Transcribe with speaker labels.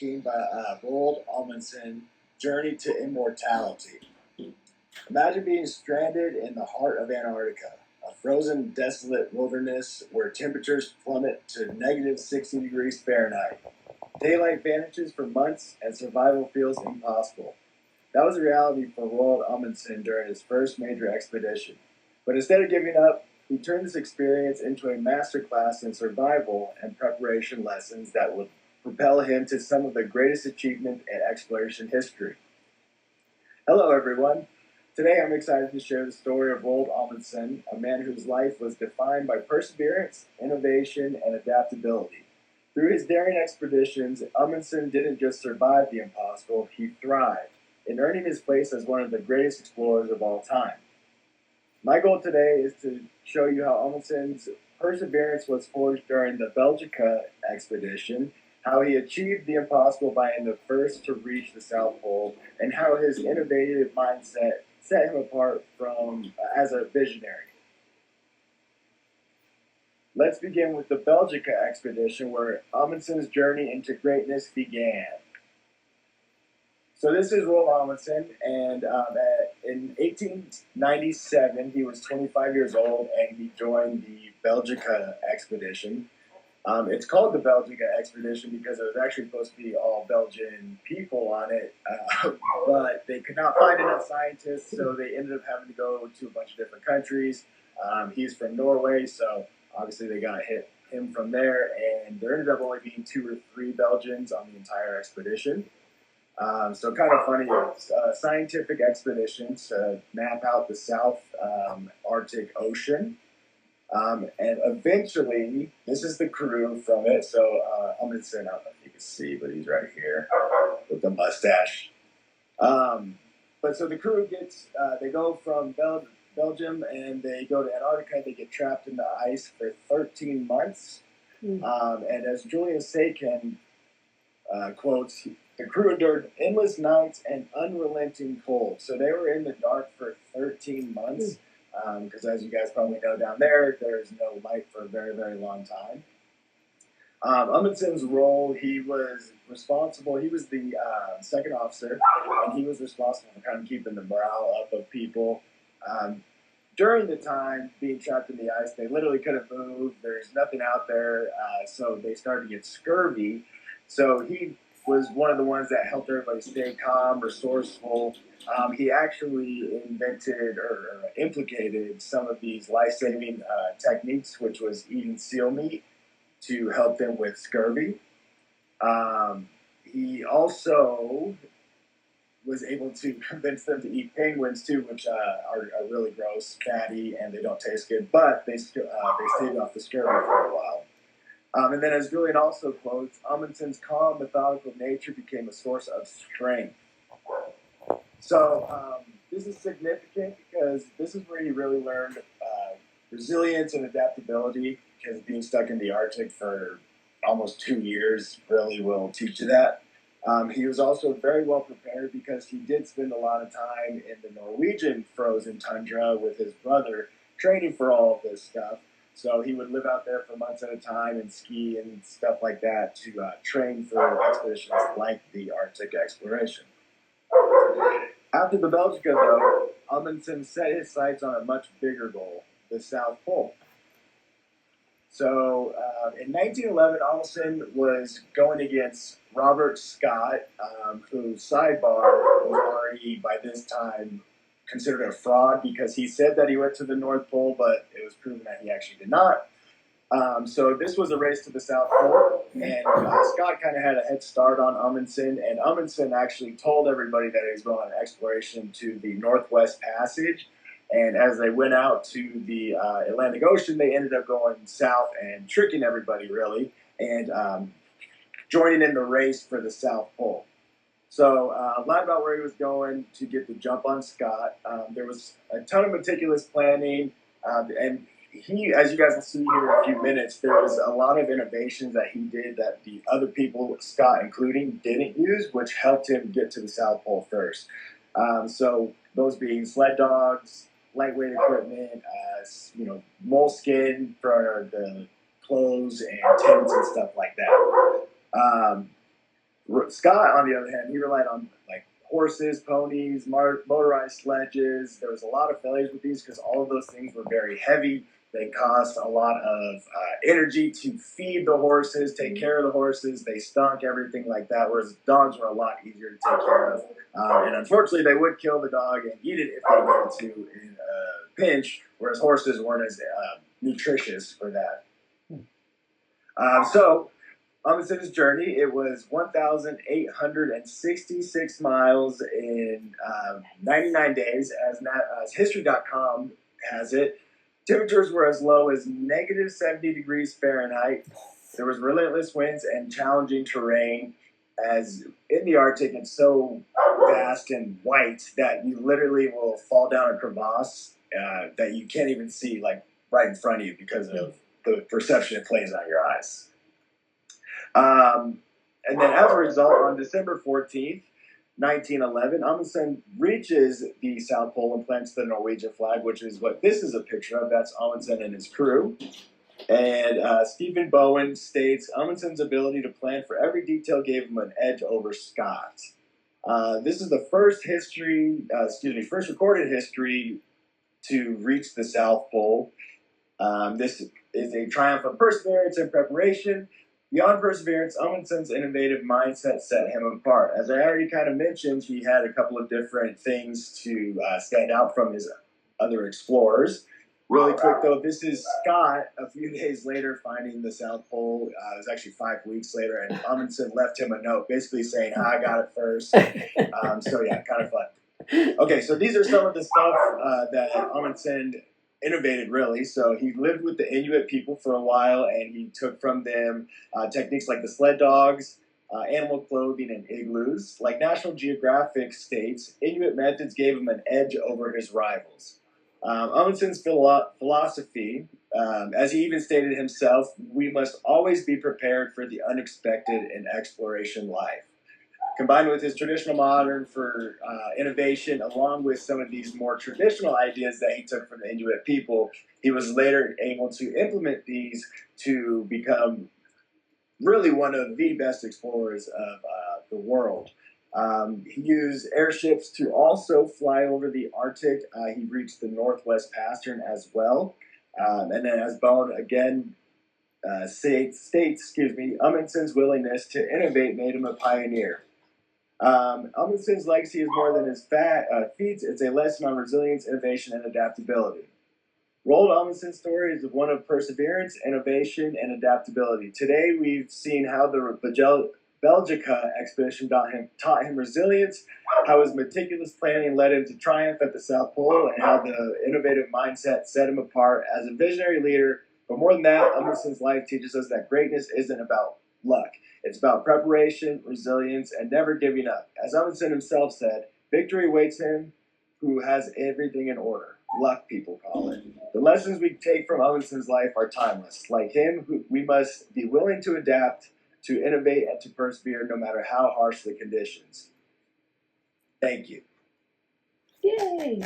Speaker 1: Viking by Roald Amundsen, Journey to Immortality. Imagine being stranded in the heart of Antarctica, a frozen, desolate wilderness where temperatures plummet to negative 60 degrees Fahrenheit. Daylight vanishes for months and survival feels impossible. That was the reality for Roald Amundsen during his first major expedition. But instead of giving up, he turned this experience into a masterclass in survival and preparation lessons that would propel him to some of the greatest achievements in exploration history. Hello, everyone. Today I'm excited to share the story of Roald Amundsen, a man whose life was defined by perseverance, innovation, and adaptability. Through his daring expeditions, Amundsen didn't just survive the impossible, he thrived, in earning his place as one of the greatest explorers of all time. My goal today is to show you how Amundsen's perseverance was forged during the Belgica Expedition, how he achieved the impossible by being the first to reach the South Pole, and how his innovative mindset set him apart from as a visionary. Let's begin with the Belgica Expedition, where Amundsen's journey into greatness began. So this is Roald Amundsen, and in 1897, he was 25 years old, and he joined the Belgica Expedition. It's called the Belgica Expedition because it was actually supposed to be all Belgian people on it, but they could not find enough scientists, so they ended up having to go to a bunch of different countries. He's from Norway, so obviously they got him from there, and there ended up only being 2 or 3 Belgians on the entire expedition. So kind of funny, it's a scientific expedition to map out the South Arctic Ocean. And eventually, this is the crew from it. So Amundsen, I don't know if you can see, but he's right here with the mustache. But so the crew gets, they go from Belgium and they go to Antarctica. They get trapped in the ice for 13 months. And as Julian Saykin quotes, the crew endured endless nights and unrelenting cold. So they were in the dark for 13 months. Because as you guys probably know, down there, there's no light for a very, very long time. Amundsen's role, he was responsible, he was the second officer, and he was responsible for kind of keeping the morale up of people. During the time being trapped in the ice, they literally couldn't move, there's nothing out there, so they started to get scurvy. So he was one of the ones that helped everybody stay calm, resourceful. He actually invented or implicated some of these life-saving techniques, which was eating seal meat to help them with scurvy. He also was able to convince them to eat penguins too, which are really gross, fatty, and they don't taste good, but they staved off the scurvy for a while. And then as Julian also quotes, Amundsen's calm, methodical nature became a source of strength. So this is significant because this is where he really learned resilience and adaptability, because being stuck in the Arctic for almost 2 years really will teach you that. He was also very well prepared because he did spend a lot of time in the Norwegian frozen tundra with his brother training for all of this stuff. So he would live out there for months at a time and ski and stuff like that to train for expeditions like the Arctic exploration. After the Belgica, though, Amundsen set his sights on a much bigger goal, the South Pole. So in 1911, Amundsen was going against Robert Scott, who, sidebar, was already by this time considered a fraud because he said that he went to the North Pole, but it was proven that he actually did not. So this was a race to the South Pole, and Scott kind of had a head start on Amundsen, and Amundsen actually told everybody that he was going on an exploration to the Northwest Passage, and as they went out to the Atlantic Ocean, they ended up going south and tricking everybody, really, and joining in the race for the South Pole. So lied about where he was going to get the jump on Scott. There was a ton of meticulous planning, and he, as you guys will see here in a few minutes, there was a lot of innovations that he did that the other people, Scott including, didn't use, which helped him get to the South Pole first. So those being sled dogs, lightweight equipment, moleskin for the clothes and tents and stuff like that. Scott, on the other hand, he relied on like horses, ponies, motorized sledges. There was a lot of failures with these because all of those things were very heavy. They cost a lot of energy to feed the horses, take care of the horses. They stunk, everything like that. Whereas dogs were a lot easier to take care of. And unfortunately, they would kill the dog and eat it if they needed to in a pinch. Whereas horses weren't as nutritious for that. So Amundsen's journey, it was 1,866 miles in 99 days, as History.com has it. Temperatures were as low as negative 70 degrees Fahrenheit. There was relentless winds and challenging terrain, as in the Arctic it's so vast and white that you literally will fall down a crevasse that you can't even see like right in front of you because of the perception it plays on your eyes. And then as a result, on December 14th, 1911, Amundsen reaches the South Pole and plants the Norwegian flag, which is what this is a picture of. That's Amundsen and his crew. And Stephen Bowen states, Amundsen's ability to plan for every detail gave him an edge over Scott. This is the first recorded history to reach the South Pole. This is a triumph of perseverance and preparation. Beyond perseverance, Amundsen's innovative mindset set him apart. As I already kind of mentioned, he had a couple of different things to stand out from his other explorers. Really quick though, this is Scott a few days later finding the South Pole. It was actually 5 weeks later, and Amundsen left him a note basically saying, I got it first. So yeah, kind of fun. Okay, so these are some of the stuff that Amundsen innovated, really. So he lived with the Inuit people for a while, and he took from them techniques like the sled dogs, animal clothing, and igloos. Like National Geographic states, Inuit methods gave him an edge over his rivals. Amundsen's philosophy, as he even stated himself, we must always be prepared for the unexpected in exploration life. Combined with his traditional modern for innovation, along with some of these more traditional ideas that he took from the Inuit people, he was later able to implement these to become really one of the best explorers of the world. He used airships to also fly over the Arctic. He reached the Northwest Passage as well. And then as Bone again states, Amundsen's willingness to innovate made him a pioneer. Amundsen's legacy is more than his feats. It's a lesson on resilience, innovation, and adaptability. Roald Amundsen's story is one of perseverance, innovation, and adaptability. Today, we've seen how the Belgica Expedition taught him resilience, how his meticulous planning led him to triumph at the South Pole, and how the innovative mindset set him apart as a visionary leader. But more than that, Amundsen's life teaches us that greatness isn't about luck. It's about preparation, resilience, and never giving up. As Amundsen himself said, victory awaits him who has everything in order. Luck, people call it. The lessons we take from Amundsen's life are timeless. Like him, we must be willing to adapt, to innovate, and to persevere no matter how harsh the conditions. Thank you.
Speaker 2: Yay!